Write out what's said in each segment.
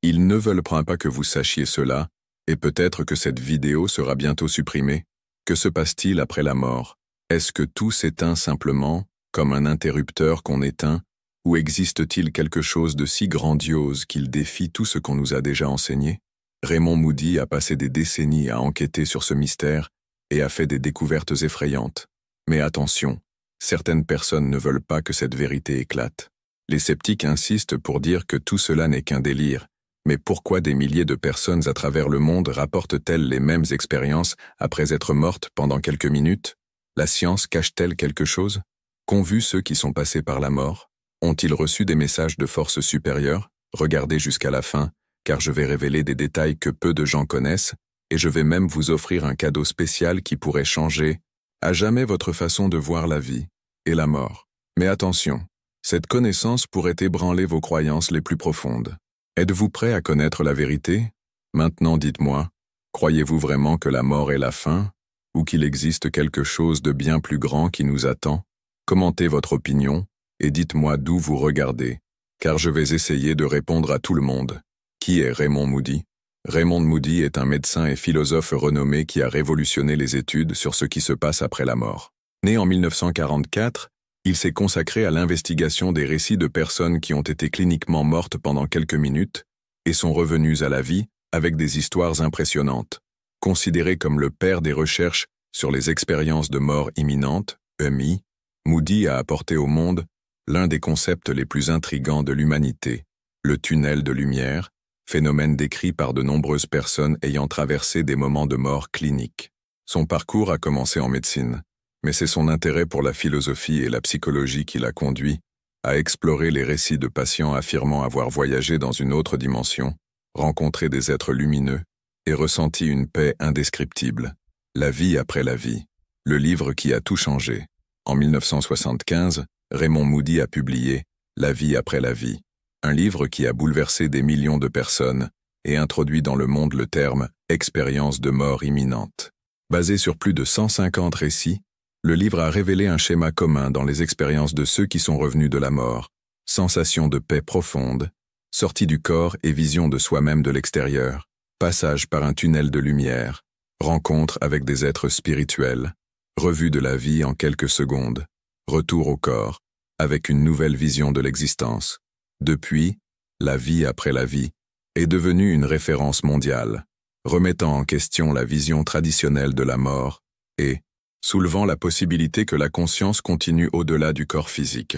Ils ne veulent pas que vous sachiez cela, et peut-être que cette vidéo sera bientôt supprimée. Que se passe-t-il après la mort? Est-ce que tout s'éteint simplement, comme un interrupteur qu'on éteint, ou existe-t-il quelque chose de si grandiose qu'il défie tout ce qu'on nous a déjà enseigné? Raymond Moody a passé des décennies à enquêter sur ce mystère et a fait des découvertes effrayantes. Mais attention, certaines personnes ne veulent pas que cette vérité éclate. Les sceptiques insistent pour dire que tout cela n'est qu'un délire. Mais pourquoi des milliers de personnes à travers le monde rapportent-elles les mêmes expériences après être mortes pendant quelques minutes? La science cache-t-elle quelque chose? Qu'ont vu ceux qui sont passés par la mort? Ont-ils reçu des messages de force supérieure? Regardez jusqu'à la fin, car je vais révéler des détails que peu de gens connaissent, et je vais même vous offrir un cadeau spécial qui pourrait changer à jamais votre façon de voir la vie et la mort. Mais attention, cette connaissance pourrait ébranler vos croyances les plus profondes. Êtes-vous prêt à connaître la vérité? Maintenant dites-moi, croyez-vous vraiment que la mort est la fin, ou qu'il existe quelque chose de bien plus grand qui nous attend? Commentez votre opinion, et dites-moi d'où vous regardez, car je vais essayer de répondre à tout le monde. Qui est Raymond Moody? Raymond Moody est un médecin et philosophe renommé qui a révolutionné les études sur ce qui se passe après la mort. Né en 1944, il s'est consacré à l'investigation des récits de personnes qui ont été cliniquement mortes pendant quelques minutes et sont revenues à la vie avec des histoires impressionnantes. Considéré comme le père des recherches sur les expériences de mort imminente, EMI, Moody a apporté au monde l'un des concepts les plus intrigants de l'humanité, le tunnel de lumière, phénomène décrit par de nombreuses personnes ayant traversé des moments de mort cliniques. Son parcours a commencé en médecine, mais c'est son intérêt pour la philosophie et la psychologie qui l'a conduit à explorer les récits de patients affirmant avoir voyagé dans une autre dimension, rencontré des êtres lumineux et ressenti une paix indescriptible. La vie après la vie, le livre qui a tout changé. En 1975, Raymond Moody a publié « La vie après la vie », un livre qui a bouleversé des millions de personnes et introduit dans le monde le terme « expérience de mort imminente ». Basé sur plus de 150 récits, le livre a révélé un schéma commun dans les expériences de ceux qui sont revenus de la mort, sensation de paix profonde, sortie du corps et vision de soi-même de l'extérieur, passage par un tunnel de lumière, rencontre avec des êtres spirituels, revue de la vie en quelques secondes, retour au corps, avec une nouvelle vision de l'existence. Depuis, la vie après la vie est devenue une référence mondiale, remettant en question la vision traditionnelle de la mort et soulevant la possibilité que la conscience continue au-delà du corps physique.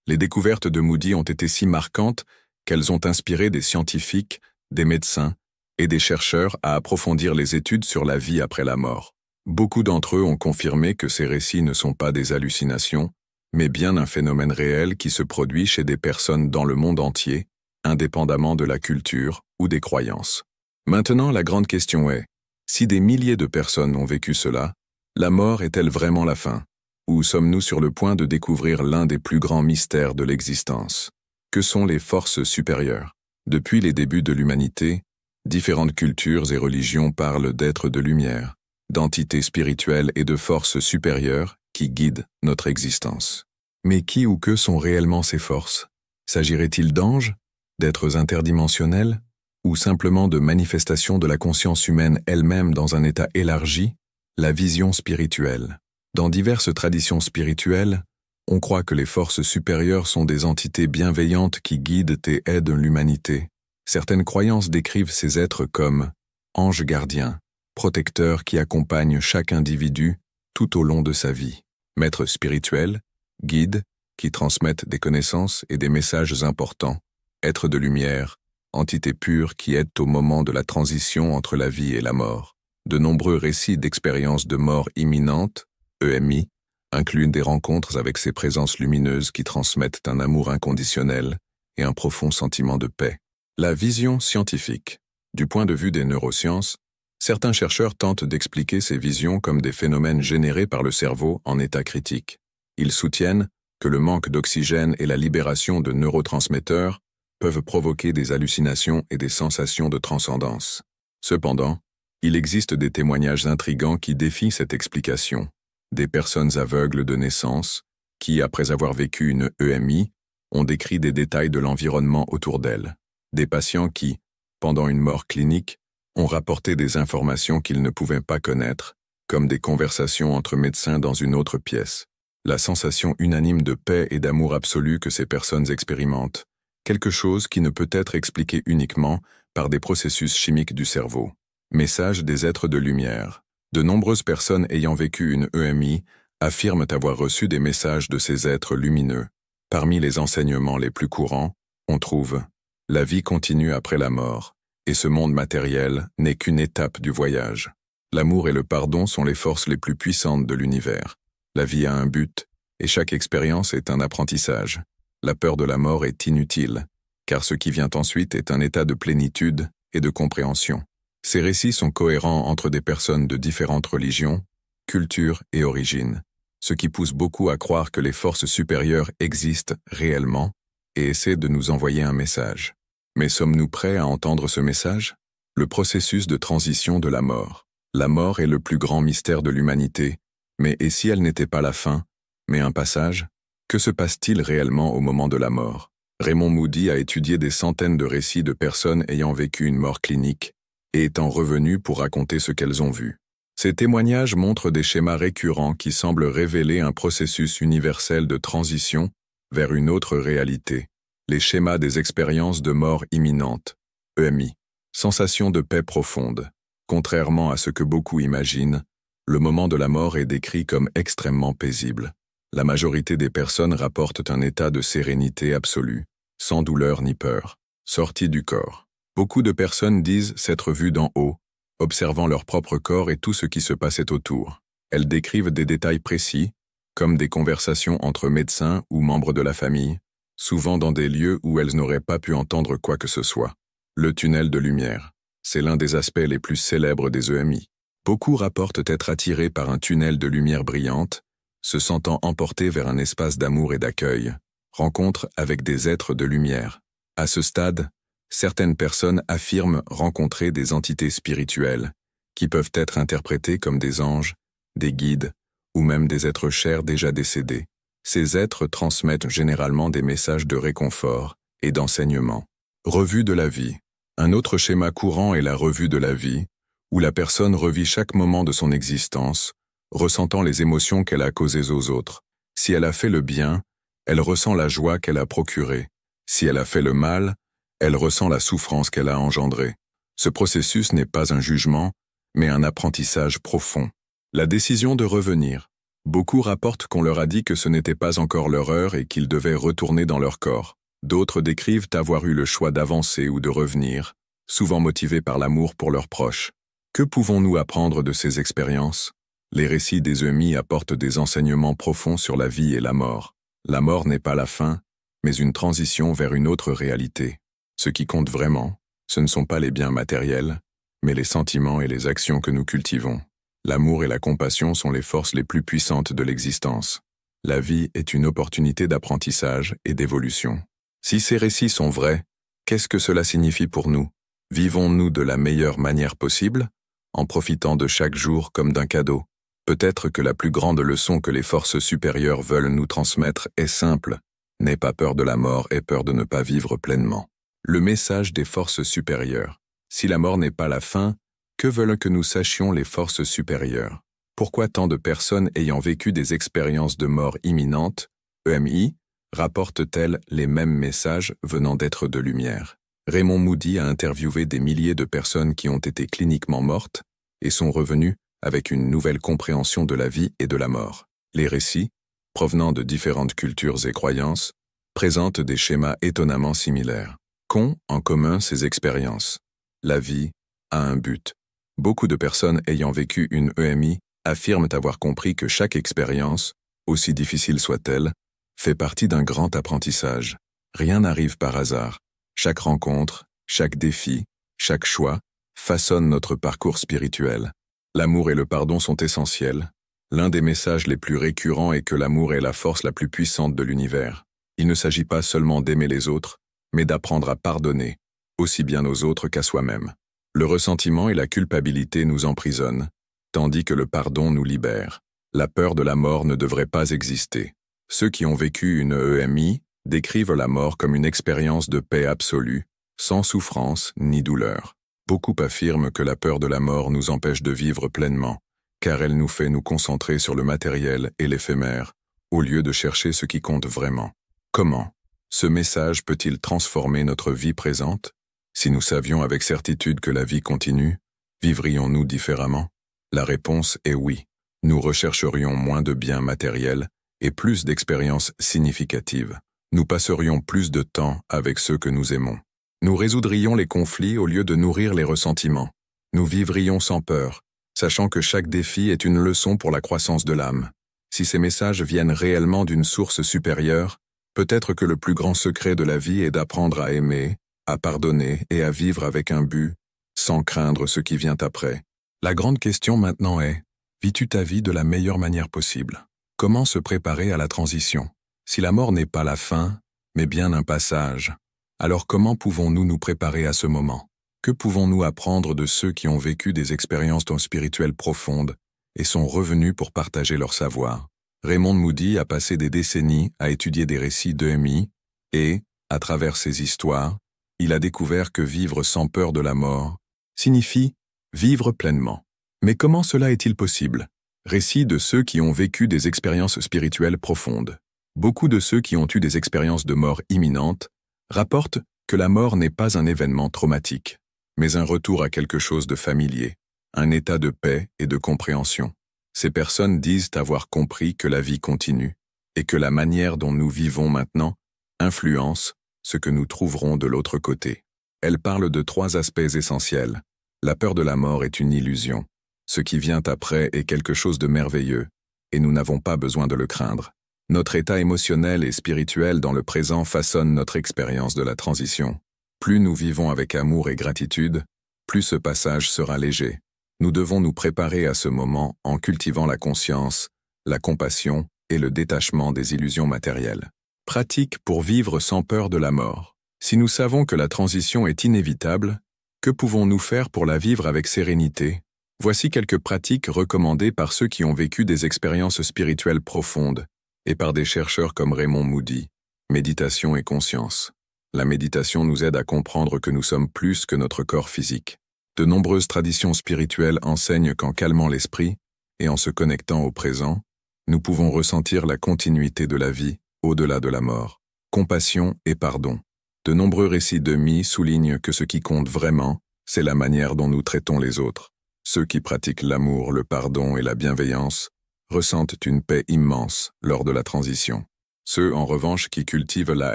Les découvertes de Moody ont été si marquantes qu'elles ont inspiré des scientifiques, des médecins et des chercheurs à approfondir les études sur la vie après la mort. Beaucoup d'entre eux ont confirmé que ces récits ne sont pas des hallucinations, mais bien un phénomène réel qui se produit chez des personnes dans le monde entier, indépendamment de la culture ou des croyances. Maintenant, la grande question est, si des milliers de personnes ont vécu cela, la mort est-elle vraiment la fin? Ou sommes-nous sur le point de découvrir l'un des plus grands mystères de l'existence? Que sont les forces supérieures? Depuis les débuts de l'humanité, différentes cultures et religions parlent d'êtres de lumière, d'entités spirituelles et de forces supérieures qui guident notre existence. Mais qui ou que sont réellement ces forces? S'agirait-il d'anges, d'êtres interdimensionnels, ou simplement de manifestations de la conscience humaine elle-même dans un état élargi? La vision spirituelle. Dans diverses traditions spirituelles, on croit que les forces supérieures sont des entités bienveillantes qui guident et aident l'humanité. Certaines croyances décrivent ces êtres comme anges gardiens, protecteurs qui accompagnent chaque individu tout au long de sa vie, maîtres spirituels, guides qui transmettent des connaissances et des messages importants, êtres de lumière, entités pures qui aident au moment de la transition entre la vie et la mort. De nombreux récits d'expériences de mort imminente, EMI, incluent des rencontres avec ces présences lumineuses qui transmettent un amour inconditionnel et un profond sentiment de paix. La vision scientifique. Du point de vue des neurosciences, certains chercheurs tentent d'expliquer ces visions comme des phénomènes générés par le cerveau en état critique. Ils soutiennent que le manque d'oxygène et la libération de neurotransmetteurs peuvent provoquer des hallucinations et des sensations de transcendance. Cependant, il existe des témoignages intrigants qui défient cette explication. Des personnes aveugles de naissance, qui, après avoir vécu une EMI, ont décrit des détails de l'environnement autour d'elles. Des patients qui, pendant une mort clinique, ont rapporté des informations qu'ils ne pouvaient pas connaître, comme des conversations entre médecins dans une autre pièce. La sensation unanime de paix et d'amour absolu que ces personnes expérimentent, quelque chose qui ne peut être expliqué uniquement par des processus chimiques du cerveau. Message des êtres de lumière. De nombreuses personnes ayant vécu une EMI affirment avoir reçu des messages de ces êtres lumineux. Parmi les enseignements les plus courants, on trouve « La vie continue après la mort, et ce monde matériel n'est qu'une étape du voyage. L'amour et le pardon sont les forces les plus puissantes de l'univers. La vie a un but, et chaque expérience est un apprentissage. La peur de la mort est inutile, car ce qui vient ensuite est un état de plénitude et de compréhension. » Ces récits sont cohérents entre des personnes de différentes religions, cultures et origines, ce qui pousse beaucoup à croire que les forces supérieures existent réellement et essaient de nous envoyer un message. Mais sommes-nous prêts à entendre ce message? Le processus de transition de la mort. La mort est le plus grand mystère de l'humanité, mais et si elle n'était pas la fin, mais un passage? Que se passe-t-il réellement au moment de la mort? Raymond Moody a étudié des centaines de récits de personnes ayant vécu une mort clinique et étant revenues pour raconter ce qu'elles ont vu. Ces témoignages montrent des schémas récurrents qui semblent révéler un processus universel de transition vers une autre réalité. Les schémas des expériences de mort imminente, EMI. Sensation de paix profonde. Contrairement à ce que beaucoup imaginent, le moment de la mort est décrit comme extrêmement paisible. La majorité des personnes rapportent un état de sérénité absolue, sans douleur ni peur, sorti du corps. Beaucoup de personnes disent s'être vues d'en haut, observant leur propre corps et tout ce qui se passait autour. Elles décrivent des détails précis, comme des conversations entre médecins ou membres de la famille, souvent dans des lieux où elles n'auraient pas pu entendre quoi que ce soit. Le tunnel de lumière. C'est l'un des aspects les plus célèbres des EMI. Beaucoup rapportent être attirés par un tunnel de lumière brillante, se sentant emportés vers un espace d'amour et d'accueil, rencontre avec des êtres de lumière. À ce stade, certaines personnes affirment rencontrer des entités spirituelles, qui peuvent être interprétées comme des anges, des guides, ou même des êtres chers déjà décédés. Ces êtres transmettent généralement des messages de réconfort et d'enseignement. Revue de la vie. Un autre schéma courant est la revue de la vie, où la personne revit chaque moment de son existence, ressentant les émotions qu'elle a causées aux autres. Si elle a fait le bien, elle ressent la joie qu'elle a procurée. Si elle a fait le mal, elle ressent la souffrance qu'elle a engendrée. Ce processus n'est pas un jugement, mais un apprentissage profond. La décision de revenir. Beaucoup rapportent qu'on leur a dit que ce n'était pas encore leur heure et qu'ils devaient retourner dans leur corps. D'autres décrivent avoir eu le choix d'avancer ou de revenir, souvent motivés par l'amour pour leurs proches. Que pouvons-nous apprendre de ces expériences? Les récits des EMI apportent des enseignements profonds sur la vie et la mort. La mort n'est pas la fin, mais une transition vers une autre réalité. Ce qui compte vraiment, ce ne sont pas les biens matériels, mais les sentiments et les actions que nous cultivons. L'amour et la compassion sont les forces les plus puissantes de l'existence. La vie est une opportunité d'apprentissage et d'évolution. Si ces récits sont vrais, qu'est-ce que cela signifie pour nous? Vivons-nous de la meilleure manière possible, en profitant de chaque jour comme d'un cadeau? Peut-être que la plus grande leçon que les forces supérieures veulent nous transmettre est simple. N'aie pas peur de la mort et peur de ne pas vivre pleinement. Le message des forces supérieures. Si la mort n'est pas la fin, que veulent que nous sachions les forces supérieures? Pourquoi tant de personnes ayant vécu des expériences de mort imminente, EMI, rapportent-elles les mêmes messages venant d'êtres de lumière? Raymond Moody a interviewé des milliers de personnes qui ont été cliniquement mortes et sont revenues avec une nouvelle compréhension de la vie et de la mort. Les récits, provenant de différentes cultures et croyances, présentent des schémas étonnamment similaires. Qu'ont en commun ces expériences? La vie a un but. Beaucoup de personnes ayant vécu une EMI affirment avoir compris que chaque expérience, aussi difficile soit-elle, fait partie d'un grand apprentissage. Rien n'arrive par hasard. Chaque rencontre, chaque défi, chaque choix façonne notre parcours spirituel. L'amour et le pardon sont essentiels. L'un des messages les plus récurrents est que l'amour est la force la plus puissante de l'univers. Il ne s'agit pas seulement d'aimer les autres, mais d'apprendre à pardonner, aussi bien aux autres qu'à soi-même. Le ressentiment et la culpabilité nous emprisonnent, tandis que le pardon nous libère. La peur de la mort ne devrait pas exister. Ceux qui ont vécu une EMI décrivent la mort comme une expérience de paix absolue, sans souffrance ni douleur. Beaucoup affirment que la peur de la mort nous empêche de vivre pleinement, car elle nous fait nous concentrer sur le matériel et l'éphémère, au lieu de chercher ce qui compte vraiment. Comment ce message peut-il transformer notre vie présente? Si nous savions avec certitude que la vie continue, vivrions-nous différemment? La réponse est oui. Nous rechercherions moins de biens matériels et plus d'expériences significatives. Nous passerions plus de temps avec ceux que nous aimons. Nous résoudrions les conflits au lieu de nourrir les ressentiments. Nous vivrions sans peur, sachant que chaque défi est une leçon pour la croissance de l'âme. Si ces messages viennent réellement d'une source supérieure, peut-être que le plus grand secret de la vie est d'apprendre à aimer, à pardonner et à vivre avec un but, sans craindre ce qui vient après. La grande question maintenant est, vis-tu ta vie de la meilleure manière possible? Comment se préparer à la transition? Si la mort n'est pas la fin, mais bien un passage, alors comment pouvons-nous nous préparer à ce moment? Que pouvons-nous apprendre de ceux qui ont vécu des expériences spirituelles profondes et sont revenus pour partager leur savoir? Raymond Moody a passé des décennies à étudier des récits d'EMI et, à travers ces histoires, il a découvert que vivre sans peur de la mort signifie vivre pleinement. Mais comment cela est-il possible? Récits de ceux qui ont vécu des expériences spirituelles profondes. Beaucoup de ceux qui ont eu des expériences de mort imminente rapportent que la mort n'est pas un événement traumatique, mais un retour à quelque chose de familier, un état de paix et de compréhension. Ces personnes disent avoir compris que la vie continue et que la manière dont nous vivons maintenant influence ce que nous trouverons de l'autre côté. Elles parlent de 3 aspects essentiels. La peur de la mort est une illusion. Ce qui vient après est quelque chose de merveilleux, et nous n'avons pas besoin de le craindre. Notre état émotionnel et spirituel dans le présent façonne notre expérience de la transition. Plus nous vivons avec amour et gratitude, plus ce passage sera léger. Nous devons nous préparer à ce moment en cultivant la conscience, la compassion et le détachement des illusions matérielles. Pratique pour vivre sans peur de la mort. Si nous savons que la transition est inévitable, que pouvons-nous faire pour la vivre avec sérénité? Voici quelques pratiques recommandées par ceux qui ont vécu des expériences spirituelles profondes et par des chercheurs comme Raymond Moody. Méditation et conscience. La méditation nous aide à comprendre que nous sommes plus que notre corps physique. De nombreuses traditions spirituelles enseignent qu'en calmant l'esprit et en se connectant au présent, nous pouvons ressentir la continuité de la vie au-delà de la mort. Compassion et pardon. De nombreux récits d'EMI soulignent que ce qui compte vraiment, c'est la manière dont nous traitons les autres. Ceux qui pratiquent l'amour, le pardon et la bienveillance ressentent une paix immense lors de la transition. Ceux, en revanche, qui cultivent la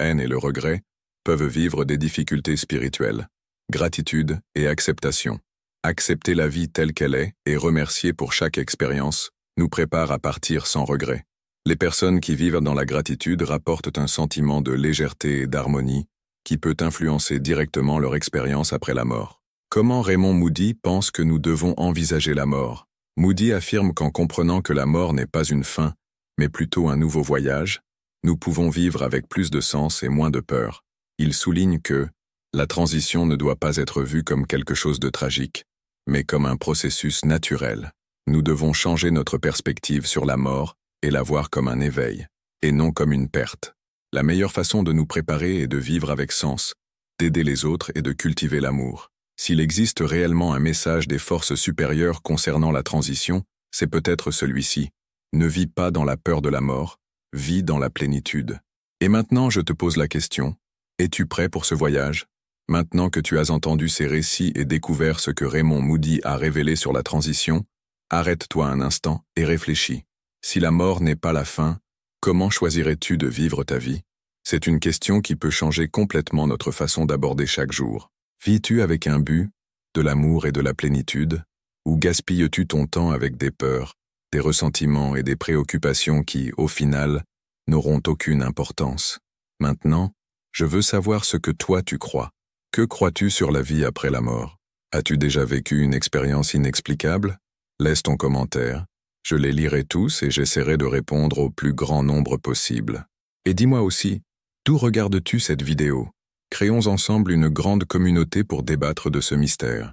haine et le regret peuvent vivre des difficultés spirituelles. Gratitude et acceptation. Accepter la vie telle qu'elle est et remercier pour chaque expérience nous prépare à partir sans regret. Les personnes qui vivent dans la gratitude rapportent un sentiment de légèreté et d'harmonie qui peut influencer directement leur expérience après la mort. Comment Raymond Moody pense que nous devons envisager la mort? Moody affirme qu'en comprenant que la mort n'est pas une fin, mais plutôt un nouveau voyage, nous pouvons vivre avec plus de sens et moins de peur. Il souligne que la transition ne doit pas être vue comme quelque chose de tragique, mais comme un processus naturel. Nous devons changer notre perspective sur la mort et la voir comme un éveil, et non comme une perte. La meilleure façon de nous préparer est de vivre avec sens, d'aider les autres et de cultiver l'amour. S'il existe réellement un message des forces supérieures concernant la transition, c'est peut-être celui-ci. Ne vis pas dans la peur de la mort, vis dans la plénitude. Et maintenant, je te pose la question, es-tu prêt pour ce voyage? Maintenant que tu as entendu ces récits et découvert ce que Raymond Moody a révélé sur la transition, arrête-toi un instant et réfléchis. Si la mort n'est pas la fin, comment choisirais-tu de vivre ta vie? C'est une question qui peut changer complètement notre façon d'aborder chaque jour. Vis-tu avec un but, de l'amour et de la plénitude, ou gaspilles-tu ton temps avec des peurs, des ressentiments et des préoccupations qui, au final, n'auront aucune importance? Maintenant, je veux savoir ce que toi tu crois. Que crois-tu sur la vie après la mort? As-tu déjà vécu une expérience inexplicable? Laisse ton commentaire. Je les lirai tous et j'essaierai de répondre au plus grand nombre possible. Et dis-moi aussi, d'où regardes-tu cette vidéo? Créons ensemble une grande communauté pour débattre de ce mystère.